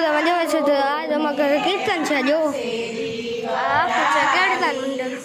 તમે જોવો છો તો આજ અમારા ઘરે કીર્તન છે. જો આખું છે કીર્તન મંડળ.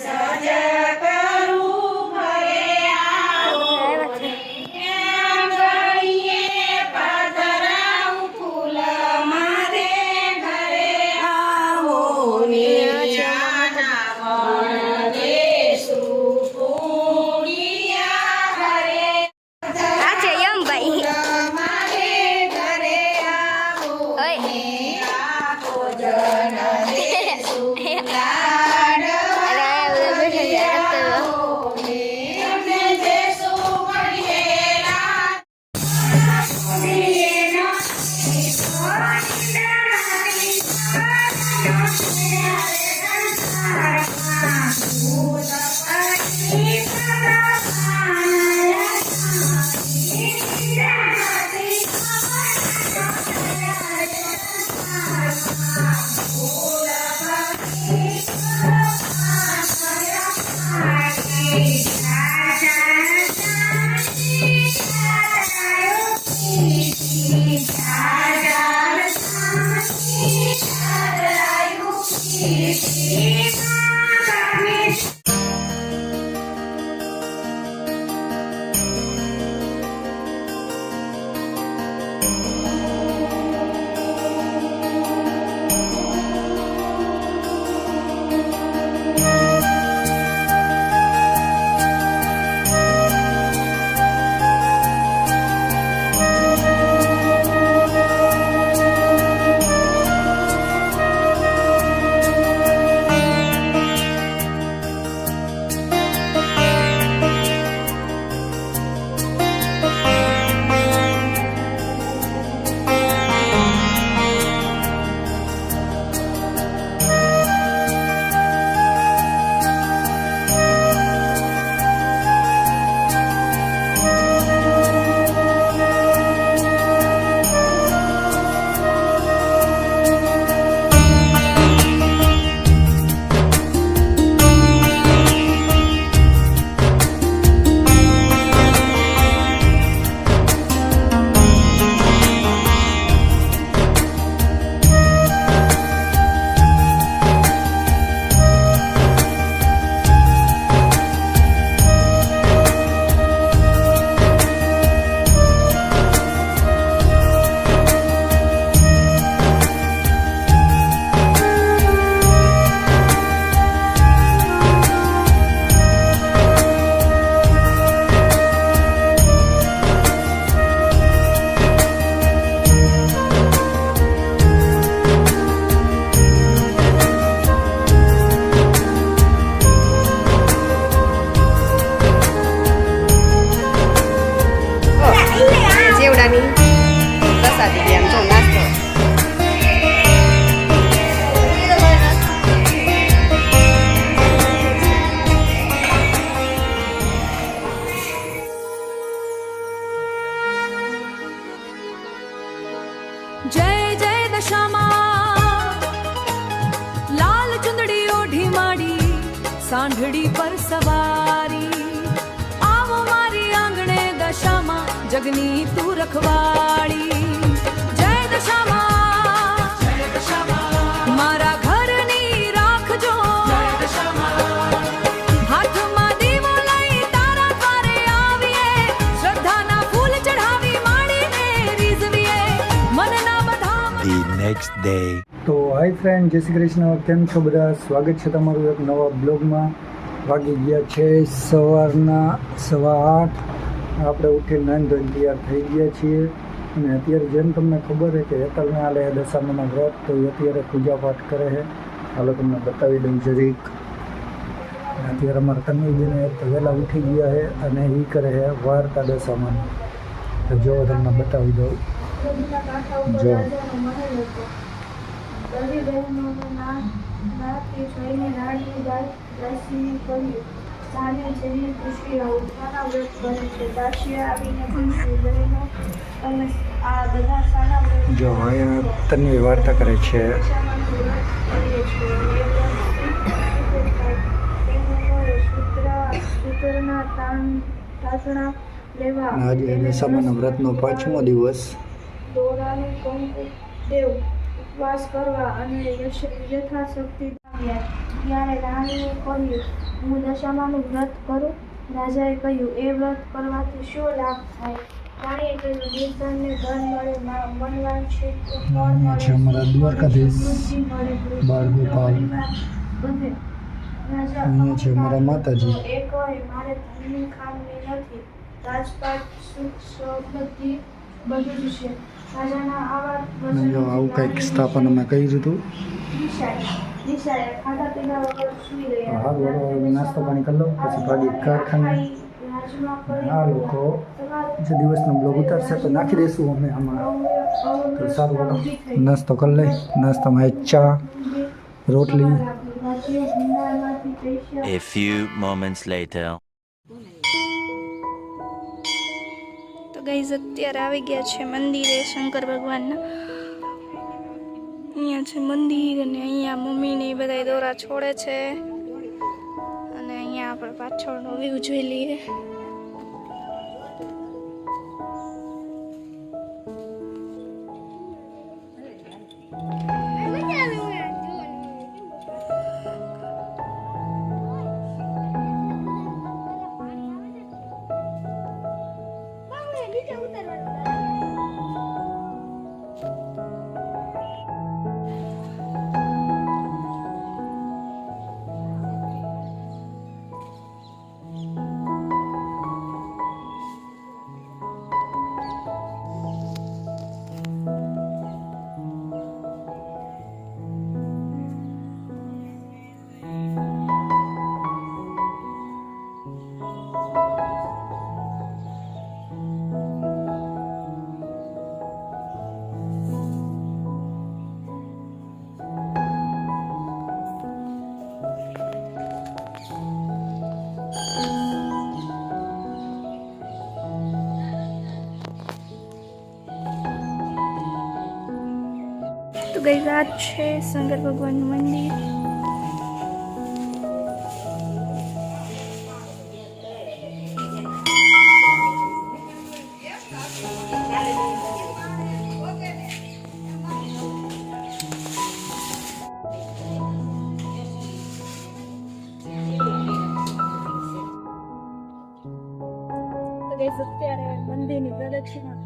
जय जय दशामा लाल चुंदड़ी ओढ़ी माड़ी सांढड़ी पर सवारी आवो मारी आंगणे दशामा जगनी तू रखवाड़ी. जय दशामा मारा घરની રાખજો હાથમાં દીવો લઈ તારા દ્વારે આવીએ શ્રદ્ધાના ફૂલ ચઢાવી માડીને રીઝવીએ મનના The next day. તો હાય ફ્રેન્ડ, જય શ્રી કૃષ્ણ. કેમ છો બધા? સ્વાગત છે તમારું એક નવા બ્લોગમાં. વાગી ગયા છે સવારના 8:15. આપણે ઉઠી નાઈન ધોઈને તૈયાર થઈ ગયા છીએ અને અત્યારે જેમ તમને ખબર છે કે હેતલને આલે દશામાના વ્રત, તો એ અત્યારે પૂજા પાઠ કરે છે. હાલો તમને બતાવી દઉં જરીક. અત્યારે અમારા કન્યાબેન તો વહેલા ઉઠી ગયા છે અને એ કરે છે વાર્તા દશામાની. તો જો તમને બતાવી દઉં. જો બધી બહેનોને નાથી જોઈને રાણી દાસીને કહ્યું, સાને જેવી ખુશી ઉઠવાના વ્રત કરે છે. દાસીએ આવીને પૂછ્યું, બહેનો તમે આ બધા સાના વ્રત જો અહીંયા તન્વી વાર્તા કરે છે. સૂત્રના તાંતણા લેવા આજે દશામાના વ્રતનો 5મો દિવસ. દોરાનું કંકુ દેવ વાસ કરવા અને યથાશક્તિ આવ્યા. ત્યારે રાણીએ કહ્યું, હું દશામાનું વ્રત કરું? રાજાએ કહ્યું, એ વ્રત કરવાથી શું લાભ થાય? રાણીએ કહ્યું, નિર્ધનને ધન મળે, મનવાંછિત ફળ મળે, છે અમારા દ્વારકાધીશ વૃદ્ધિ મળે, બાળગોપાલ. બધે. રાજા અહીંયા છે અમારા માતાજી. એ કહે, મારે ધનની ખામી નથી, રાજપાટ સુખ સમૃદ્ધિ બધું જ છે. રાજાના આવા અને જો આવું કંઈક સ્થાપન અમે કર્યું હતું. દિશાએ ખાધા પીધા વગર સૂઈ રહ્યા. હાલ હવે નાસ્તો પાણી કરી લો, પછી ભાગી કારખાને. આ લોકો જે દિવસનો બ્લોગ ઉતારશે તો નાખી દઈશું અમે આમાં. તો સારું બોલો, નાસ્તો કરી લઈ. નાસ્તામાં એક ચા, રોટલી. A few moments later. તો ગાઈઝ અત્યારે આવી ગયા છે મંદિરે શંકર ભગવાનના. અહીંયા છે મંદિર અને અહીંયા મમ્મીને એ બધા દોરા છોડે છે અને અહીંયા આપણે પાછળનો વ્યૂ જોઈ લઈએ. તો ગઈ રાત છે શંકર ભગવાનનું મંદિર. તો ગઈ અત્યારે મંદિરની પ્રદક્ષિણા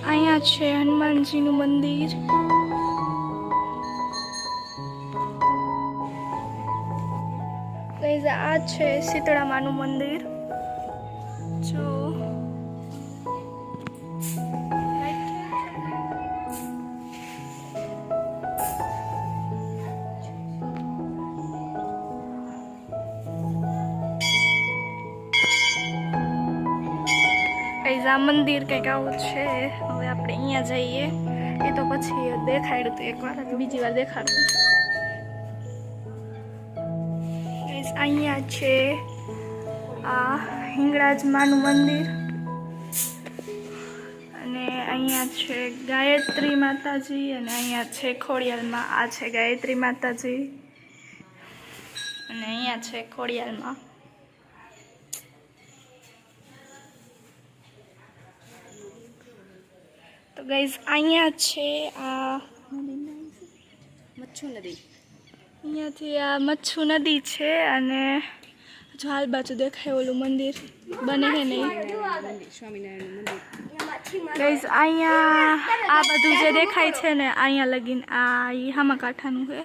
અહીંયા છે હનુમાનજીનું મંદિર. ગાઈઝ આ છે શીતળામાનું મંદિર. જો આ મંદિર કંઈક આવું છે. હવે આપણે અહીંયા જઈએ. એ તો પછી દેખાડ્યું હતું એકવાર, બીજી વાર દેખાડું. અહીંયા છે આ હિંગળાજમાનું મંદિર અને અહીંયા છે ગાયત્રી માતાજી અને અહીંયા છે ખોડિયાલમાં. આ છે ગાયત્રી માતાજી અને અહીંયા છે ખોડિયાલમાં. તો ગાઈઝ અહીંયા છે આ મચ્છુ નદી. અહીંયાથી આ મચ્છુ નદી છે અને જો હાલ બાજુ દેખાય ઓલું મંદિર બને છે નહીં. ગાઈઝ અહીંયા આ બધું જે દેખાય છે ને અહીંયા લગીને આ હામા કાંઠાનું છે.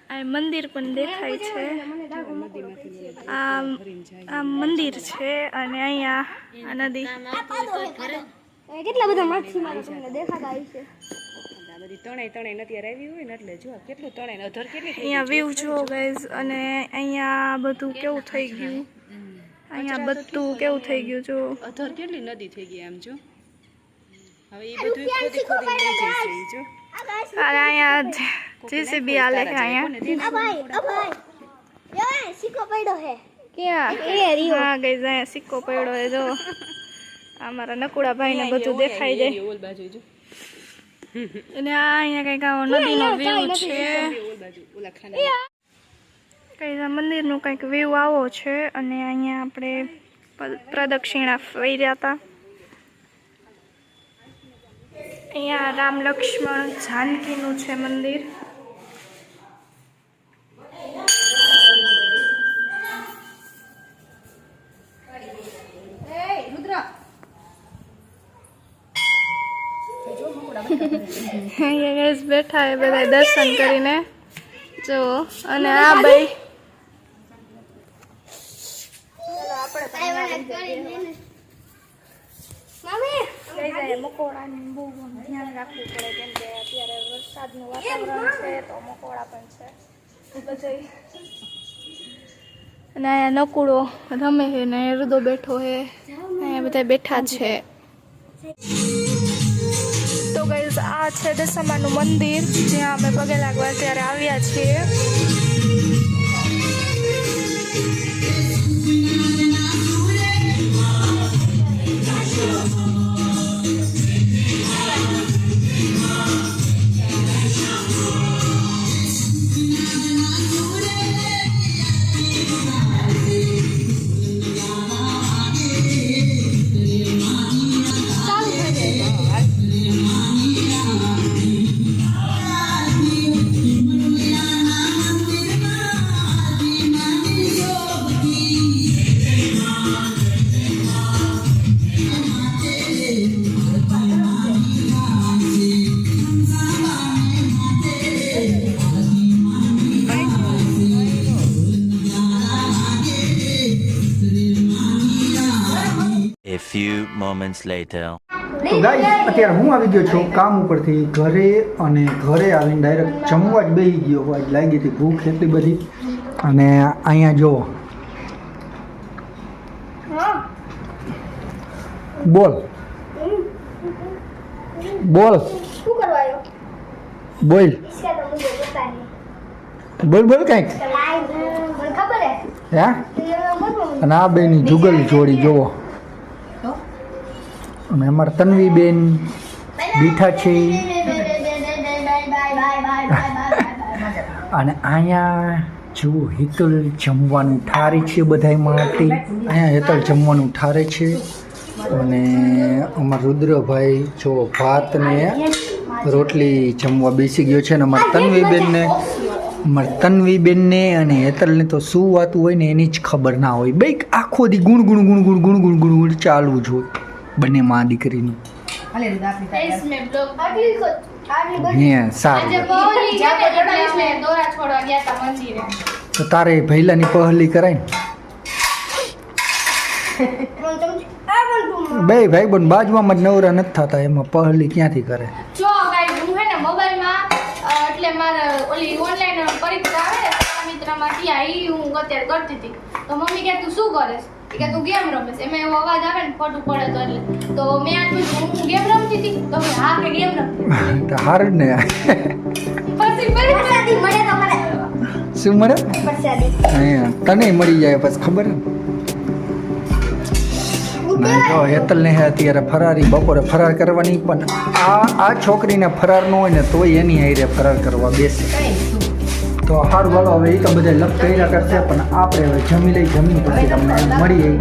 આ મંદિર પણ દેખાય છે. આ મંદિર છે અને અહીંયા આ નદી. કેટલા બધા માછીમારો તમને દેખાતા હોય છે. અહીંયા વ્યૂ જુઓ ગાઈઝ. અને અહીંયા બધું કેવું થઈ ગયું. અહીંયા બધું કેવું થઈ ગયું જો. અધર કેટલી નદી થઈ ગઈ આમ જો. હવે એ બધું ખોદી ખોદી લઈ જશે જો. અને અહીંયા જેસીબી આલે છે. અહીંયા ક્યાં હા ગઈ અહીંયા સિક્કો પડ્યો હે જો અમારા નકુડા ભાઈને બધું દેખાઈ જાય ઓલ બાજુ જો અને આ અહીંયા કંઈક આવો નદીનો વ્યૂ છે ઓલ બાજુ ઓલા ખાના કંઈ મંદિરનું કંઈક વ્યૂ આવો છે અને અહીંયા આપણે પ્રદક્ષિણા ફર્યા હતા અહીંયા રામ લક્ષ્મણ જાનકીનું છે મંદિર અહીંયા guys બેઠા એ બધા દર્શન કરીને જો અને આ ભાઈ મકોડાનું બહુ ધ્યાન રાખવું પડે કેમ કે અત્યારે વરસાદનું વાતાવરણ છે તો મકોડા પણ છે બધે અને અહીંયા નકુડો રમે છે ને રુદો બેઠો છે અહીંયા બધા બેઠા છે તો ગાઈઝ આ છે દશામાનું મંદિર જ્યાં અમે પગે લાગવા ત્યારે આવ્યા છીએ A few moments later. તો ગાઈસ અત્યારે હું આવી ગયો છું કામ ઉપરથી ઘરે અને ઘરે આવીને ડાયરેક્ટ જમવા જ બેસી ગયો આજ લાગી હતી ભૂખ એટલી બધી અને અહીંયા જુઓ બોલ બોલ શું કરવા આવ્યો? બોલ इसका तो मुझे पता नहीं। બોલ બોલ કંઈક મને ખબર હે હે અને આ બેની જુગલ જોડી જુઓ અને અમારા તન્વી બેન બેઠા છે અને અહીંયા જુઓ હેતલ જમવાનું ઠારે છે બધાય માટે અહીંયા હેતલ જમવાનું ઠારે છે અને અમારા રુદ્રભાઈ જો ભાત ને રોટલી જમવા બેસી ગયો છે અને અમારા તન્વીબેનને અને હેતલને તો શું વાતું હોય ને એની જ ખબર ના હોય ભાઈ આખો દી ગુણ ગુણ ગુણ ગુણ ગુણ ગુણ ગુણ ગુણ ચાલવું જ હોય બંને માં દીકરીનું इसमें ब्लॉग अगली को आगे बढ़ હે સારું बोली जाके इसमें दौरा छोड़वा गया था मंदिर તો તારે ભૈલાની પહલી કરાય ને બે ભાઈ બોન બાજુમાં જ નવરા નથી થતા એમાં પહલી ક્યાંથી કરે જો ગાઈસ હું હે ને મોબાઈલ માં એટલે મારે ઓલી ઓનલાઈન પરીક્ષા આવે ને મિત્રમાં ત્યાં ઈ હું અત્યારે કરતી હતી તો મમ્મી કે તું શું કરેસ કે તું ગેમ રમેશ એમાં એવો અવાજ આવે ને ખોટું પડે તો એટલે તો મેં આ પૂછ્યું હું ગેમ રમતી હતી તો મેં હા કે ગેમ રમતી તો હારું જ ને પછી પ્રસાદી મળે તો મને શું મળે પ્રસાદી અહીંયા તને મળી જાય પછી ખબર ને જો હેતલને હે અત્યારે ફરારી બપોરે ફરાર કરવાની પણ આ છોકરીને ફરાર ન હોય ને તોય એની હારે ફરાર કરવા બેસે તો હારું બોલો હવે એ તો બધા લપ કર્યા કરશે પણ આપણે હવે જમી લઈ જમીન પછી તમને મળીએ